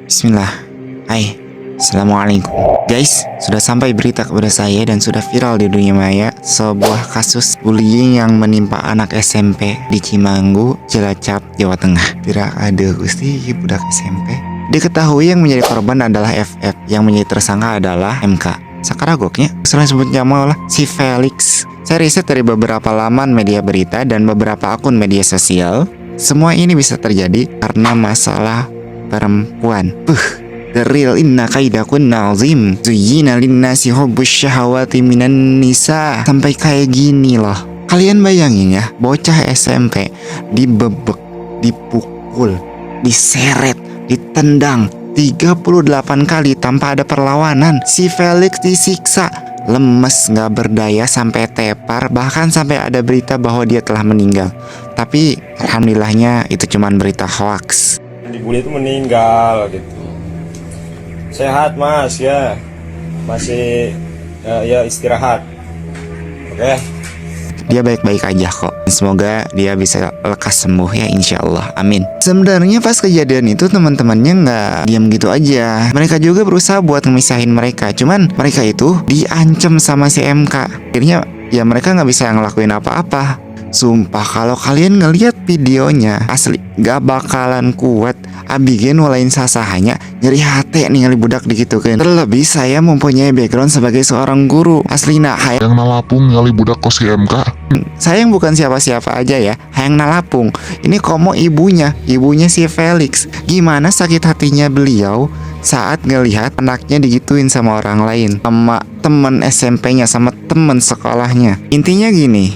Bismillah. Hai, Assalamualaikum. Guys, sudah sampai berita kepada saya dan sudah viral di dunia maya sebuah kasus bullying yang menimpa anak SMP di Cimanggu, Cilacap, Jawa Tengah. Tidak ada gusti budak SMP. Diketahui yang menjadi korban adalah FF, yang menjadi tersangka adalah MK. Sakaragoknya, selain sebutnya malah si Felix. Saya riset dari beberapa laman media berita dan beberapa akun media sosial. Semua ini bisa terjadi karena masalah perempuan. The real inna kaidakunna azim. Zuyyina linnasi hubbus syahawati minan nisa. Sampai kayak gini loh. Kalian bayangin ya, bocah SMP dibebek, dipukul, diseret, ditendang 38 kali tanpa ada perlawanan. Si Felix disiksa, lemes, gak berdaya sampai tepar, bahkan sampai ada berita bahwa dia telah meninggal. Tapi alhamdulillahnya itu cuman berita hoax. Dibully itu meninggal gitu. Sehat mas ya, masih ya istirahat. Oke. Dia baik-baik aja kok. Semoga dia bisa lekas sembuh ya, insya Allah. Amin. Sebenarnya pas kejadian itu teman-temannya nggak diam gitu aja. Mereka juga berusaha buat ngemisahin mereka. Cuman mereka itu diancam sama si MK. Akhirnya ya mereka nggak bisa ngelakuin apa-apa. Sumpah kalau kalian ngelihat videonya asli gak bakalan kuat. Abigen walain sasahanya nyeri hati ningali budak digitukeun. Terlebih saya mempunyai background sebagai seorang guru. Aslina yang nalapung ngali budak kos MK. saya yang bukan siapa-siapa aja ya, hayang nalapung. Ini komo ibunya si Felix. Gimana sakit hatinya beliau saat ngelihat anaknya digituin sama orang lain, sama temen SMP-nya, sama temen sekolahnya. Intinya gini,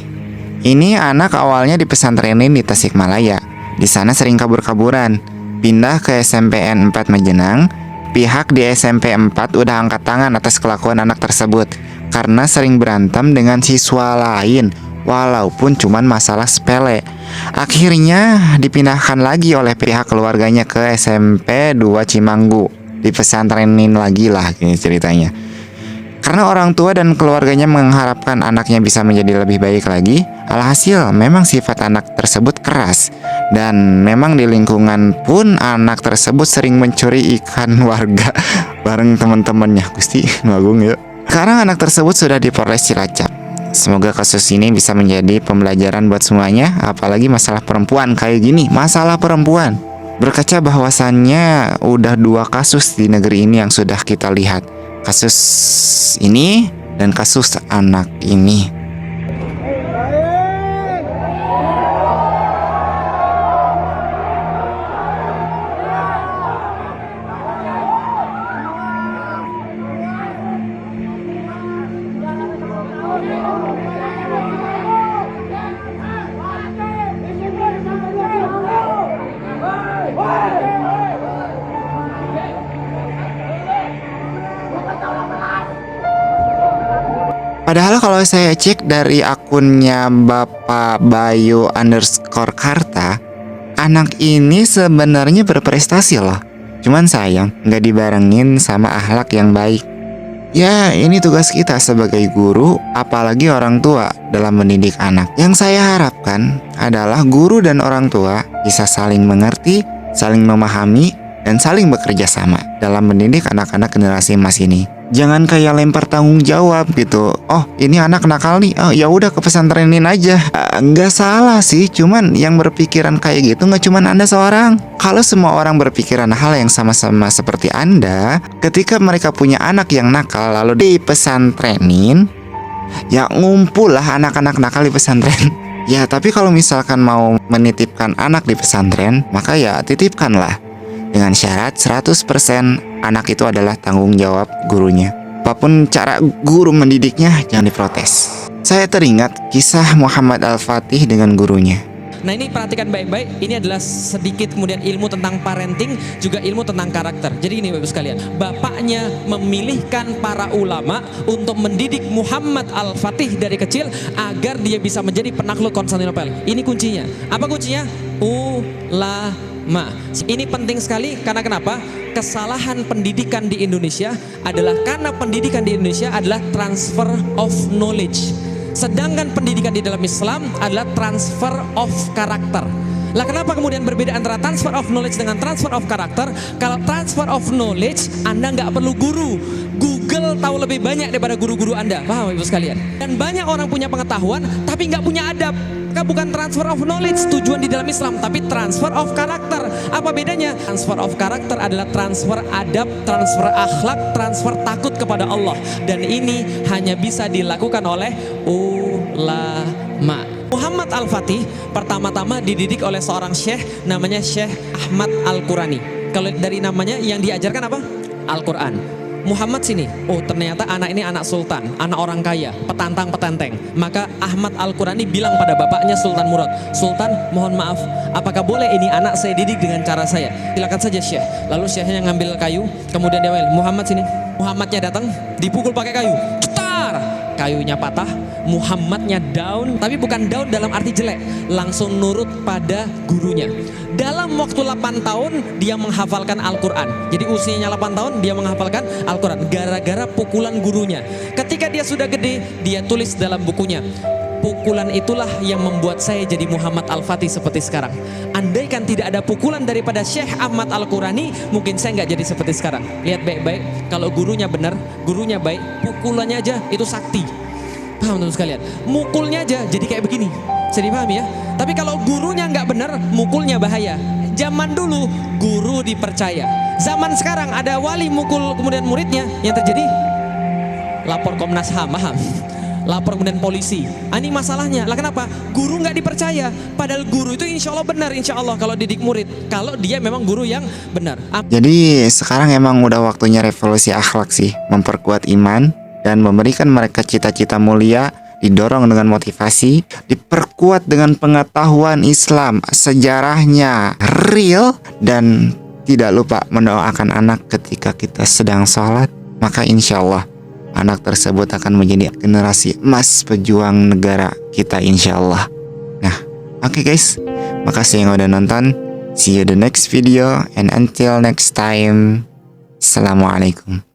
ini anak awalnya di pesantrenin di Tasikmalaya. Di sana sering kabur-kaburan. Pindah ke SMPN 4 Majenang. Pihak di SMP 4 udah angkat tangan atas kelakuan anak tersebut karena sering berantem dengan siswa lain, walaupun cuman masalah sepele. Akhirnya dipindahkan lagi oleh pihak keluarganya ke SMP 2 Cimanggu. Dipesantrenin lagi lah ini ceritanya. Karena orang tua dan keluarganya mengharapkan anaknya bisa menjadi lebih baik lagi. Alhasil memang sifat anak tersebut keras. Dan memang di lingkungan pun anak tersebut sering mencuri ikan warga bareng teman-temannya. Gusti ngagung ya. Sekarang anak tersebut sudah di Polres Cilacap. Semoga kasus ini bisa menjadi pembelajaran buat semuanya. Apalagi masalah perempuan kayak gini. Masalah perempuan. Berkaca bahwasannya udah 2 kasus di negeri ini yang sudah kita lihat. Kasus ini dan kasus anak ini. Padahal kalau saya cek dari akunnya Bapak Bayu _Karta, anak ini sebenarnya berprestasi loh. Cuman sayang nggak dibarengin sama akhlak yang baik. Ya ini tugas kita sebagai guru, apalagi orang tua dalam mendidik anak. Yang saya harapkan adalah guru dan orang tua bisa saling mengerti, saling memahami, dan saling bekerja sama dalam mendidik anak-anak generasi emas ini. Jangan kayak lempar tanggung jawab gitu. Oh ini anak nakal nih, oh ya udah ke pesantrenin aja. Nggak salah sih, cuman yang berpikiran kayak gitu nggak cuman Anda seorang. Kalau semua orang berpikiran hal yang sama-sama seperti Anda, ketika mereka punya anak yang nakal lalu dipesantrenin, ya ngumpul lah anak-anak nakal di pesantren. Ya tapi kalau misalkan mau menitipkan anak di pesantren, maka ya titipkanlah. Dengan syarat 100% anak itu adalah tanggung jawab gurunya. Apapun cara guru mendidiknya, jangan diprotes. Saya teringat kisah Muhammad Al-Fatih dengan gurunya. Nah ini perhatikan baik-baik, ini adalah sedikit kemudian ilmu tentang parenting, juga ilmu tentang karakter. Jadi ini Bapak sekalian, bapaknya memilihkan para ulama untuk mendidik Muhammad Al-Fatih dari kecil agar dia bisa menjadi penakluk Konstantinopel. Ini kuncinya. Apa kuncinya? Ulama. Ini penting sekali karena kenapa? Kesalahan pendidikan di Indonesia adalah karena pendidikan di Indonesia adalah transfer of knowledge. Sedangkan pendidikan di dalam Islam adalah transfer of karakter. Lah kenapa kemudian berbeda antara transfer of knowledge dengan transfer of karakter? Kalau transfer of knowledge, Anda nggak perlu guru. Google tahu lebih banyak daripada guru-guru Anda. Paham Ibu sekalian? Dan banyak orang punya pengetahuan tapi nggak punya adab. Maka bukan transfer of knowledge tujuan di dalam Islam, tapi transfer of karakter. Apa bedanya? Transfer of karakter adalah transfer adab, transfer akhlak, transfer takut kepada Allah. Dan ini hanya bisa dilakukan oleh ulama. Muhammad Al-Fatih pertama-tama dididik oleh seorang syekh namanya Syekh Ahmad Al-Qurani. Kalau dari namanya yang diajarkan apa? Al-Quran. Muhammad sini, oh ternyata anak ini anak sultan, anak orang kaya, petantang petenteng. Maka Ahmad Al-Qurani bilang pada bapaknya Sultan Murad, Sultan mohon maaf, apakah boleh ini anak saya didik dengan cara saya? Silakan saja Syekh. Lalu Syekhnya ngambil kayu, kemudian dia bilang, Muhammad sini. Muhammadnya datang, dipukul pakai kayu, cetar, kayunya patah, Muhammadnya down, tapi bukan down dalam arti jelek, langsung nurut pada gurunya. Dalam waktu 8 tahun dia menghafalkan Al-Quran. Jadi usianya 8 tahun dia menghafalkan Al-Quran gara-gara pukulan gurunya. Ketika dia sudah gede, dia tulis dalam bukunya, pukulan itulah yang membuat saya jadi Muhammad Al-Fatih seperti sekarang. Andaikan tidak ada pukulan daripada Syekh Ahmad Al-Qurani, mungkin saya nggak jadi seperti sekarang. Lihat baik-baik, kalau gurunya benar, gurunya baik, pukulannya aja itu sakti. Paham teman sekalian? Mukulnya aja jadi kayak begini. Bisa dipahami ya? Tapi kalau gurunya nggak benar, mukulnya bahaya. Zaman dulu guru dipercaya. Zaman sekarang ada wali mukul kemudian muridnya, yang terjadi lapor Komnas HAM, paham? Lapor kemudian polisi. Ini masalahnya. Lah kenapa? Guru nggak dipercaya. Padahal guru itu insya Allah benar, insya Allah kalau didik murid. Kalau dia memang guru yang benar. Jadi sekarang emang udah waktunya revolusi akhlak sih, memperkuat iman dan memberikan mereka cita-cita mulia, didorong dengan motivasi, diperkuat dengan pengetahuan Islam, sejarahnya real, dan tidak lupa mendoakan anak ketika kita sedang sholat. Maka insya Allah anak tersebut akan menjadi generasi emas pejuang negara kita insya Allah. Nah, oke guys, makasih yang udah nonton. See you the next video and until next time. Assalamualaikum.